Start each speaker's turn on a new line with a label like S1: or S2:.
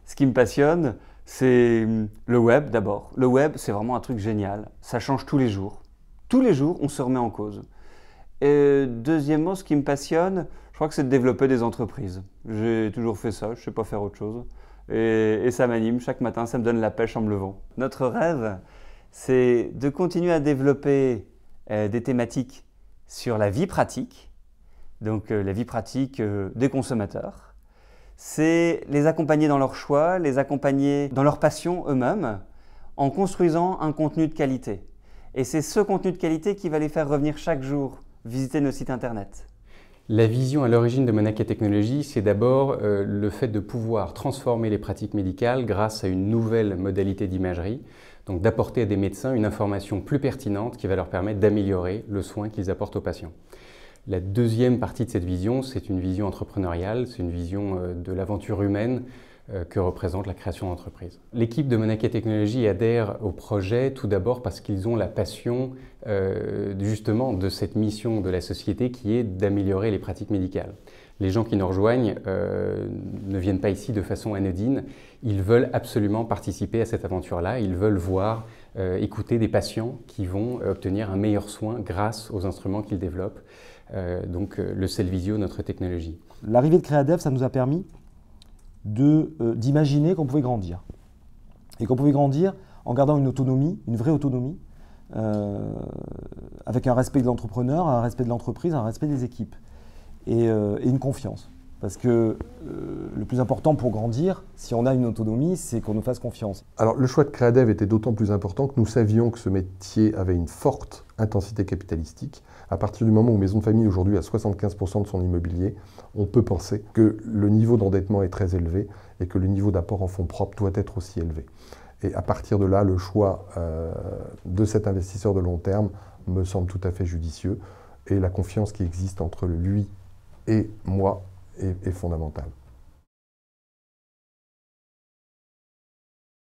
S1: Ce qui me passionne, c'est le web d'abord. Le web, c'est vraiment un truc génial. Ça change tous les jours. Tous les jours, on se remet en cause. Et deuxièmement, ce qui me passionne, je crois que c'est de développer des entreprises. J'ai toujours fait ça, je ne sais pas faire autre chose. Et ça m'anime, chaque matin, ça me donne la pêche en me levant. Notre rêve, c'est de continuer à développer des thématiques sur la vie pratique, donc la vie pratique des consommateurs. C'est les accompagner dans leurs choix, les accompagner dans leur passion eux-mêmes, en construisant un contenu de qualité. Et c'est ce contenu de qualité qui va les faire revenir chaque jour visiter nos sites internet.
S2: La vision à l'origine de Monaca Technologies, c'est d'abord le fait de pouvoir transformer les pratiques médicales grâce à une nouvelle modalité d'imagerie, donc d'apporter à des médecins une information plus pertinente qui va leur permettre d'améliorer le soin qu'ils apportent aux patients. La deuxième partie de cette vision, c'est une vision entrepreneuriale, c'est une vision de l'aventure humaine que représente la création d'entreprise. L'équipe de Monaca Technologies adhère au projet tout d'abord parce qu'ils ont la passion justement de cette mission de la société qui est d'améliorer les pratiques médicales. Les gens qui nous rejoignent ne viennent pas ici de façon anodine, ils veulent absolument participer à cette aventure-là, ils veulent voir, écouter des patients qui vont obtenir un meilleur soin grâce aux instruments qu'ils développent, donc le Cellvizio, notre technologie.
S3: L'arrivée de Créadev, ça nous a permis d'imaginer qu'on pouvait grandir. Et qu'on pouvait grandir en gardant une autonomie, une vraie autonomie, avec un respect de l'entrepreneur, un respect de l'entreprise, un respect des équipes et une confiance. Parce que le plus important pour grandir, si on a une autonomie, c'est qu'on nous fasse confiance.
S4: Alors le choix de Créadev était d'autant plus important que nous savions que ce métier avait une forte intensité capitalistique. À partir du moment où Maison de Famille aujourd'hui a 75% de son immobilier, on peut penser que le niveau d'endettement est très élevé et que le niveau d'apport en fonds propres doit être aussi élevé. Et à partir de là, le choix de cet investisseur de long terme me semble tout à fait judicieux et la confiance qui existe entre lui et moi est fondamentale.